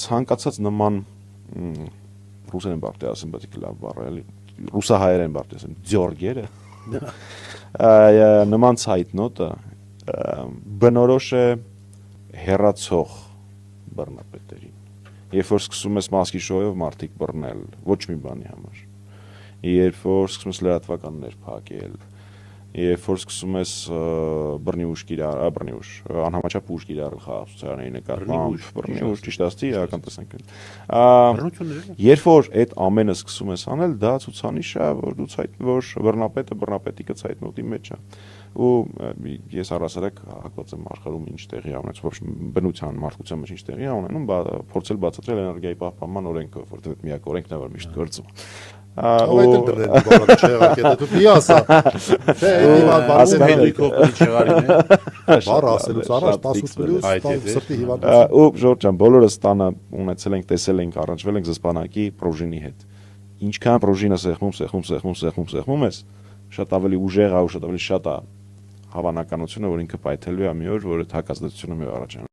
ցանկացած նման ռուսերեն բառ ասեմ, բայց լավ բառ է, ռուսահայերեն բառ ասեմ, ձորգերը նման ցայտնոտը բնորոշ է հերացող բռնապետերին։ Երբ որ սկսում ես մասկի շոյով մարդիկ բռնել, ոչ մի բանի համար։ Երբ որ սկսում ես լրատվականներ փակել, երբ որ սկսում ես անհամաչափ ուժ կիրառել խաղաղցուցարանի նկատմամբ, բռնի ուժ, ճիշտ ասացի, իրական տեսանկյունից։ Երբ որ այդ ամենը սկսում ես անել, դա ցուցանիշ է, որ բռնապետը ցայտնոտի մեջ է։ Ու ես առասարակ հակված եմ աշխարհում ինչ տեղի ունեցող ոչ բնության մարդկության մեջ ինչ տեղի ունենում, փորձել բացատրել էներգիայի պահպանման օրենքով, որտեղ միակ օրենքն է, որ միշտ գործում։ Այդ դրել բառը չեղարկել, դու պիասա։ Թե դիկով չեղարին է։ Բառ ասելուց առաջ 18+ սրտի հիվանդություն։ Ու Ժորժ ջան, բոլորս տանը ունեցել ենք, տեսել ենք, առնչվել ենք զսպանակի պրոժինի հետ։ Ինչքան պրոժինը սեղմում ես, շատ ավելի ուժեղ է ու շատ ավելի շատ է հավանականությունը, որ ինքը պայթելու է մի օր, որ այդ հակազդեցությունը մի օր առաջանա։